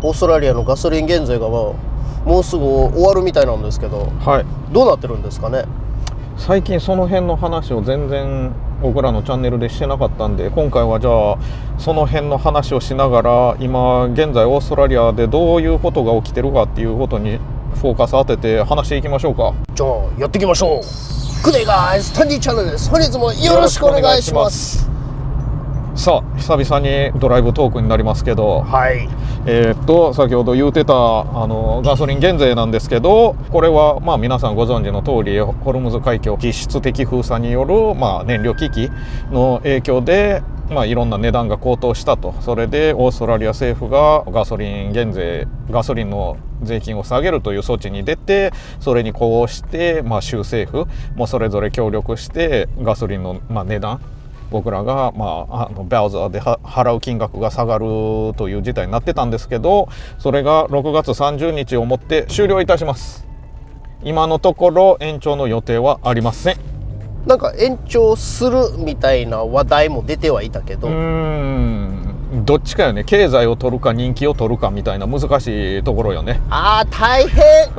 オーストラリアのガソリン減税がもうすぐ終わるみたいなんですけど、はい、どうなってるんですかね。最近その辺の話を全然僕らのチャンネルでしてなかったんで、今回はじゃあその辺の話をしながら、今現在オーストラリアでどういうことが起きてるかっていうことにフォーカス当てて話していきましょうか。じゃあやっていきましょう。グデイガイズタンディチャンネルです。本日もよろしくお願いします。さあ久々にドライブトークになりますけど、はい、先ほど言うてたガソリン減税なんですけど、これはまあ皆さんご存知の通り、ホルムズ海峡実質的封鎖による燃料危機の影響でいろんな値段が高騰したと。それでオーストラリア政府がガソリンの税金を下げるという措置に出て、それに呼応して州政府もそれぞれ協力してガソリンの値段、僕らがバウザーで払う金額が下がるという事態になってたんですけど、それが6月30日をもって終了いたします。今のところ延長の予定はありません。なんか延長するみたいな話題も出てはいたけど、どっちかよね。経済を取るか人気を取るかみたいな難しいところよね。大変。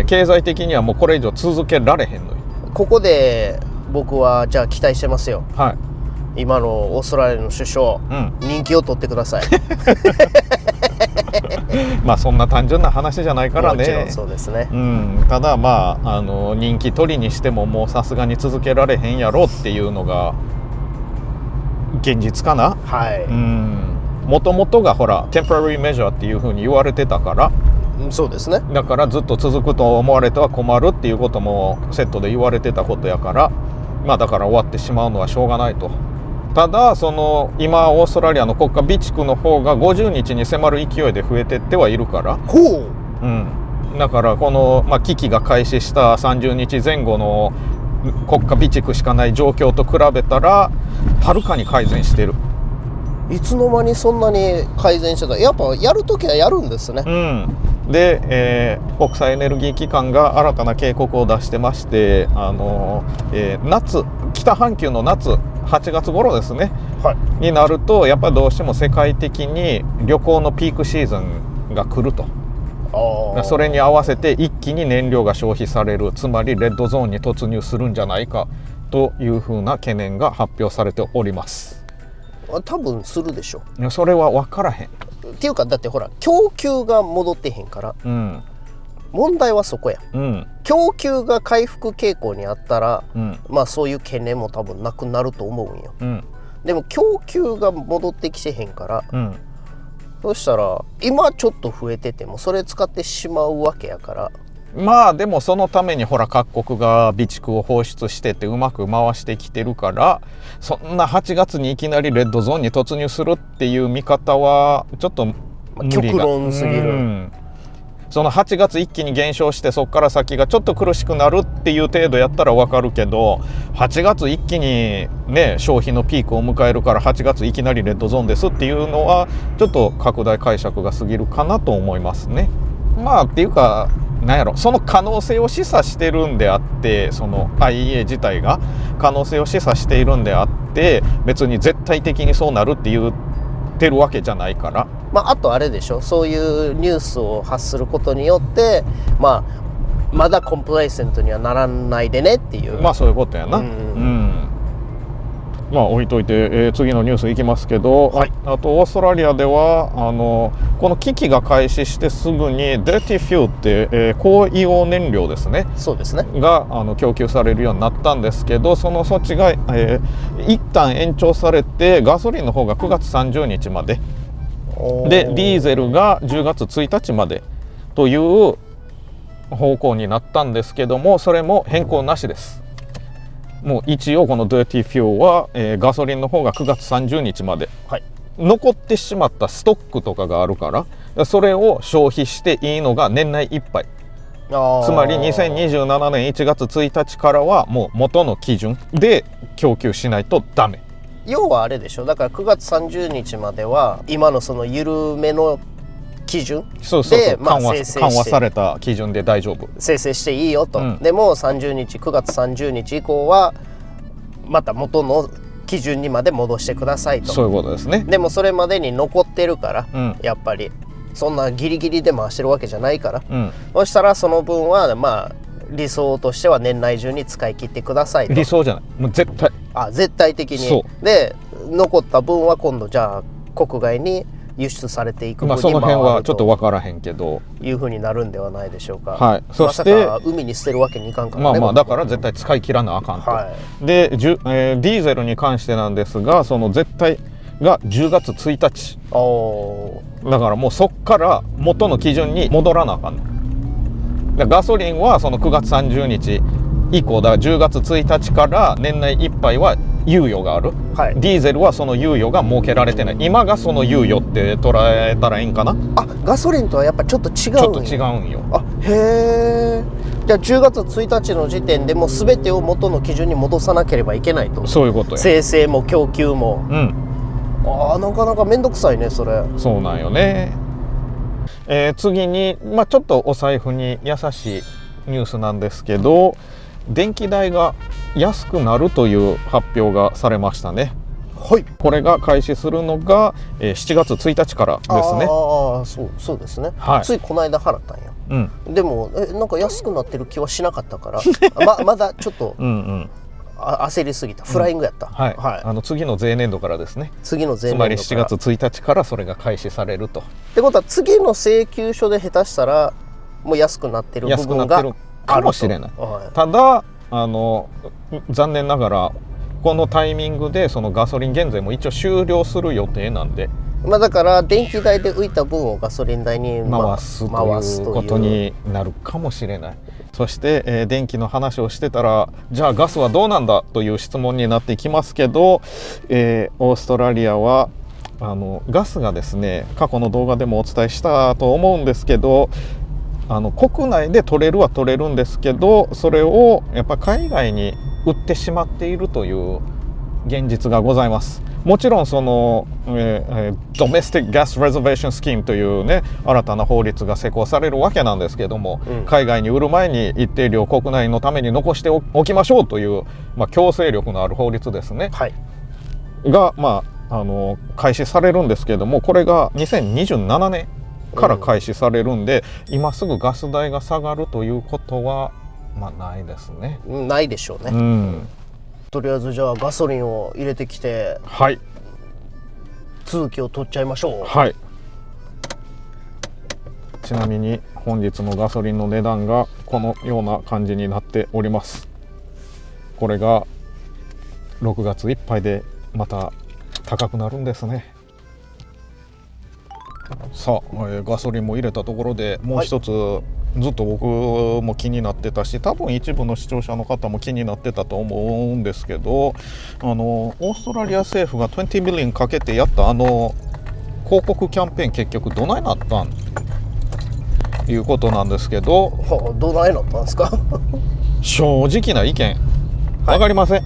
経済的にはもうこれ以上続けられへんのよ。ここで僕はじゃあ期待してますよ。はい、今のオーストラリアの首相、人気を取ってください。そんな単純な話じゃないからね。もちろんそうですね。ただ人気取りにしてももうさすがに続けられへんやろっていうのが現実かな。はい。もともとがほらテンポラリーメジャーっていうふうに言われてたから。そうですね。だからずっと続くと思われては困るっていうこともセットで言われてたことやから、だから終わってしまうのはしょうがないと。ただ今オーストラリアの国家備蓄の方が50日に迫る勢いで増えてってはいるから、だからこの、危機が開始した30日前後の国家備蓄しかない状況と比べたらはるかに改善してる。いつの間にそんなに改善してた。やっぱやるときはやるんですね。で、国際エネルギー機関が新たな警告を出してまして、北半球の夏8月頃ですね、になるとやっぱりどうしても世界的に旅行のピークシーズンが来ると。それに合わせて一気に燃料が消費される、つまりレッドゾーンに突入するんじゃないかというふうな懸念が発表されております。多分するでしょ。それは分からへん。っていうかだってほら供給が戻ってへんから、問題はそこや。供給が回復傾向にあったら、そういう懸念も多分なくなると思うんよ。でも供給が戻ってきてへんから、そしたら今ちょっと増えててもそれ使ってしまうわけやから。でもそのためにほら各国が備蓄を放出してってうまく回してきてるから、そんな8月にいきなりレッドゾーンに突入するっていう見方はちょっと無理が、極論すぎる。その8月一気に減少してそこから先がちょっと苦しくなるっていう程度やったら分かるけど、8月一気にね消費のピークを迎えるから8月いきなりレッドゾーンですっていうのはちょっと拡大解釈が過ぎるかなと思いますね。っていうかその可能性を示唆してるんであって、その IEA 自体が可能性を示唆しているんであって、別に絶対的にそうなるって言ってるわけじゃないから。あとあれでしょ、そういうニュースを発することによってまだコンプライセントにはならないでねっていう、そういうことやな。置いといて、次のニュースいきますけど、あとオーストラリアではこの危機が開始してすぐにDirty Fuelって、高硫黄燃料ですね。そうですね。が供給されるようになったんですけど、その措置が、一旦延長されてガソリンの方が9月30日まででディーゼルが10月1日までという方向になったんですけども、それも変更なしです。もう一応この Dirty Fuel は、ガソリンの方が9月30日まで、残ってしまったストックとかがあるからそれを消費していいのが年内いっぱい。つまり2027年1月1日からはもう元の基準で供給しないとダメ。要はあれでしょ、だから9月30日までは今のその緩めの基準で緩和された基準で大丈夫、生成していいよと、でも9月30日以降はまた元の基基準にまで戻してくださいと。そういうことですね。でもそれまでに残ってるから、やっぱりそんなギリギリで回してるわけじゃないから、そしたらその分はまあ理想としては年内中に使い切ってくださいと。理想じゃない、もう絶対。絶対的に。で残った分は今度じゃあ国外に輸出されていく分に回ると、その辺はちょっと分からへんけどいうふうになるんではないでしょうか。はい。そしてまさか海に捨てるわけにいかんからね。だから絶対使い切らなあかんと。で、ディーゼルに関してなんですが、その絶対が10月1日だからもうそっから元の基準に戻らなあかんねん。でガソリンはその9月30日以降だ、10月1日から年内いっぱいは猶予がある、ディーゼルはその猶予が設けられてない。今がその猶予って捉えたらいいんかな。ガソリンとはやっぱちょっと違うんちょっと違うんよ。へえ。じゃあ10月1日の時点でもう全てを元の基準に戻さなければいけないと。そういうことや。生成も供給も。なかなか面倒くさいねそれ。そうなんよね。次に、ちょっとお財布に優しいニュースなんですけど、電気代が安くなるという発表がされましたね。はい。これが開始するのが7月1日からですね。そうですね。ついこの間払ったんや。でもなんか安くなってる気はしなかったからまだちょっと焦りすぎた。フライングやった。次の税年度からですね。次の税年度から、つまり7月1日からそれが開始されると。ってことは次の請求書で下手したらもう安くなってる部分がかもしれない。ただ残念ながらこのタイミングでそのガソリン減税も一応終了する予定なんで、だから電気代で浮いた分をガソリン代に回すということになるかもしれない。そして、電気の話をしてたら、じゃあガスはどうなんだという質問になってきますけど、オーストラリアはガスがですね、過去の動画でもお伝えしたと思うんですけど、国内で取れるは取れるんですけど、それをやっぱ海外に売ってしまっているという現実がございます。もちろんその、Domestic Gas Reservation Scheme というね新たな法律が施行されるわけなんですけども、海外に売る前に一定量国内のために残しておきましょうという、強制力のある法律ですね、が、開始されるんですけども、これが2027年から開始されるんで、今すぐガス代が下がるということはないですね。ないでしょうね。とりあえずじゃあガソリンを入れてきて、続きを取っちゃいましょう。ちなみに本日のガソリンの値段がこのような感じになっております。これが6月いっぱいでまた高くなるんですね。さあ、ガソリンも入れたところでもう一つ、ずっと僕も気になってたし、多分一部の視聴者の方も気になってたと思うんですけど、オーストラリア政府が20ミリオンかけてやった広告キャンペーン、結局どないなったんということなんですけど、どないなったんですか正直な意見分かりません。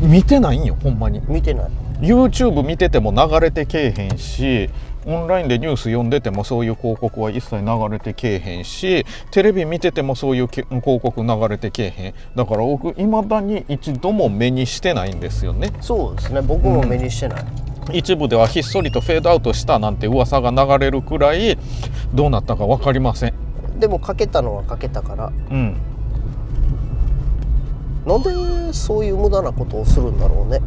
見てないんよ、ほんまに見てない。 YouTube 見てても流れてけえへんし、オンラインでニュース読んでてもそういう広告は一切流れてけえへんし、テレビ見ててもそういう広告流れてけえへん。だから僕いまだに一度も目にしてないんですよね。そうですね、僕も目にしてない。一部ではひっそりとフェードアウトしたなんて噂が流れるくらいどうなったか分かりません。でもかけたのはかけたから、なんでそういう無駄なことをするんだろうね。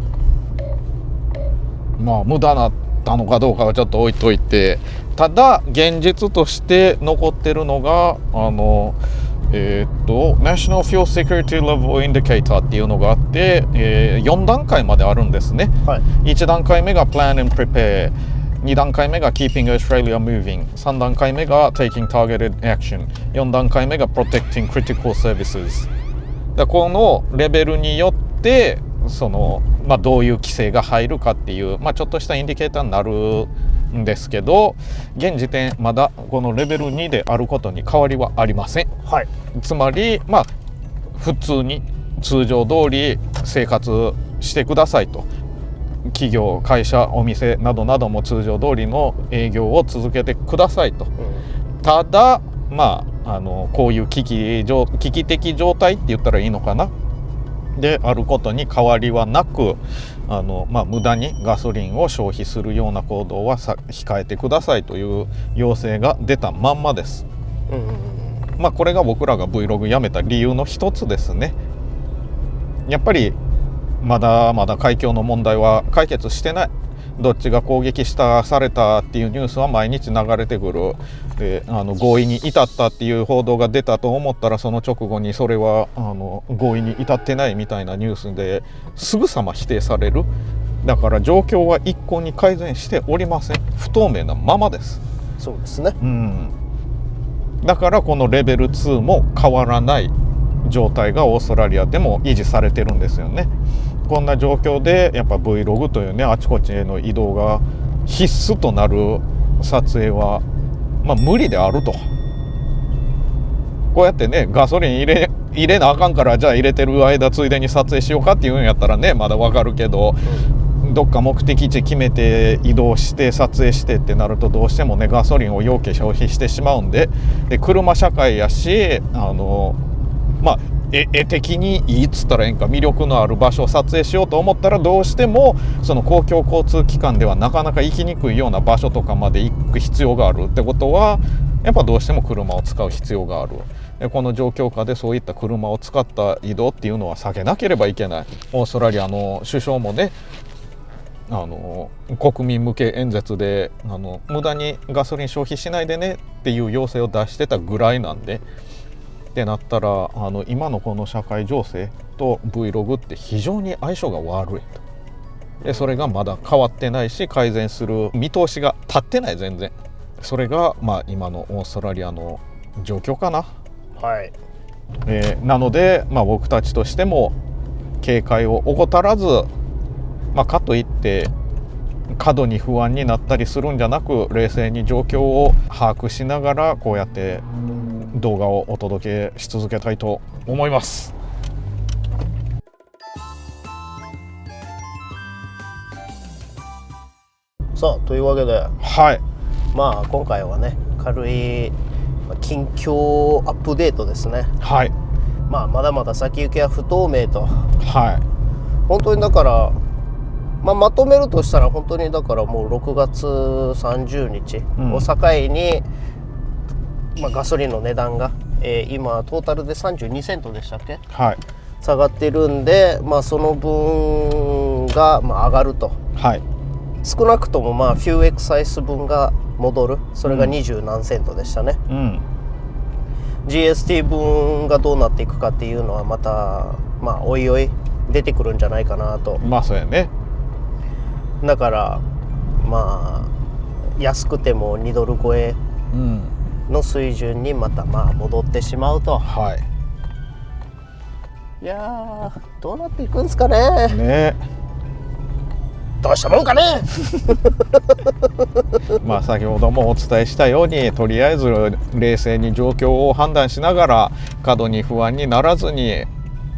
無駄だったのかどうかはちょっと置いといて、ただ現実として残ってるのがNational Fuel Security Level Indicator っていうのがあって、4段階まであるんですね。1段階目が Plan and Prepare、 2段階目が Keeping Australia Moving、 3段階目が Taking Targeted Action、 4段階目が Protecting Critical Services。 このレベルによってどういう規制が入るかっていう、ちょっとしたインディケーターになるんですけど、現時点まだこのレベル2であることに変わりはありません。つまり普通に通常通り生活してくださいと、企業、会社、お店などなども通常通りの営業を続けてくださいと。ただこういう危機的状態って言ったらいいのかな、であることに変わりはなく、無駄にガソリンを消費するような行動は控えてくださいという要請が出たまんまです。これが僕らが Vlog やめた理由の一つですね。やっぱりまだまだ海峡の問題は解決してない。どっちが攻撃されたっていうニュースは毎日流れてくる。で合意に至ったっていう報道が出たと思ったら、その直後にそれは合意に至ってないみたいなニュースですぐさま否定される。だから状況は一向に改善しておりません。不透明なままです。そうですね。だからこのレベル2も変わらない状態がオーストラリアでも維持されてるんですよね。こんな状況でやっぱ Vlog というね、あちこちへの移動が必須となる撮影は無理であると。こうやってね、ガソリン入れなあかんから、じゃあ入れてる間ついでに撮影しようかっていうんやったらね、まだわかるけど、どっか目的地決めて移動して撮影してってなると、どうしてもねガソリンを要件消費してしまうんで、車社会やし、絵的にいいっつったらええんか、魅力のある場所を撮影しようと思ったら、どうしてもその公共交通機関ではなかなか行きにくいような場所とかまで行く必要があるってことは、やっぱどうしても車を使う必要がある。でこの状況下でそういった車を使った移動っていうのは避けなければいけない。オーストラリアの首相もね、国民向け演説で無駄にガソリン消費しないでねっていう要請を出してたぐらいなんで、ってなったら今のこの社会情勢と Vlog って非常に相性が悪いと。でそれがまだ変わってないし、改善する見通しが立ってない。全然それが今のオーストラリアの状況かな。なので僕たちとしても警戒を怠らず、かといって過度に不安になったりするんじゃなく、冷静に状況を把握しながらこうやって動画をお届けし続けたいと思います。さあというわけで、今回はね、軽い近況アップデートですね。まだまだ先行きは不透明と。本当にだからまとめるとしたら、本当にだからもう6月30日を境に、ガソリンの値段が、今トータルで32セントでしたっけ、下がってるんで、その分が上がると。少なくともフューエクサイス分が戻る。それが20何セントでしたね。GST 分がどうなっていくかっていうのはまたおいおい出てくるんじゃないかなと。そうやね。だから安くても2ドル超えの水準にまた戻ってしまうと。いやー、どうなっていくんですかね。どうしたもんかね。先ほどもお伝えしたように、とりあえず冷静に状況を判断しながら、過度に不安にならずに、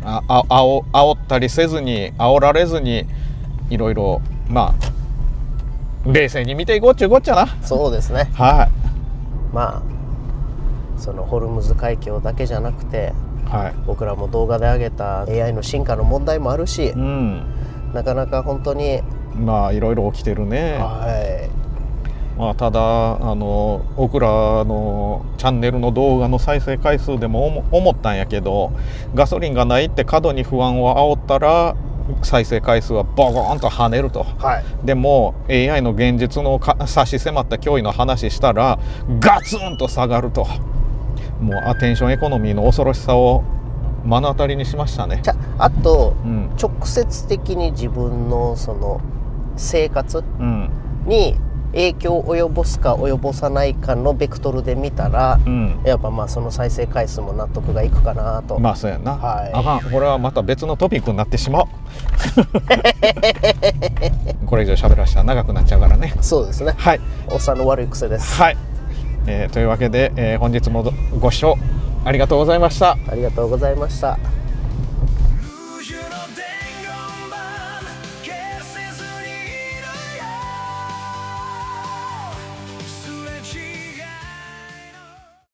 煽ったりせずに、煽られずに、いろいろ冷静に見ていこうっちゅうこっちゃな。そうですね。そのホルムズ海峡だけじゃなくて、僕らも動画で上げた AI の進化の問題もあるし、なかなか本当にいろいろ起きてるね。ただ僕らのチャンネルの動画の再生回数でも思ったんやけど、ガソリンがないって過度に不安を煽ったら再生回数はボコーンと跳ねると。でも AI の現実の差し迫った脅威の話したらガツンと下がると。もうアテンションエコノミーの恐ろしさを目の当たりにしましたね。あと、直接的に自分のその生活に影響を及ぼすか及ぼさないかのベクトルで見たら、やっぱその再生回数も納得がいくかなと。そうやな。あかん、これはまた別のトピックになってしまう。これ以上喋らせたら長くなっちゃうからね。そうですね。おっさんの悪い癖です。というわけで、本日もご視聴ありがとうございました。ありがとうございました。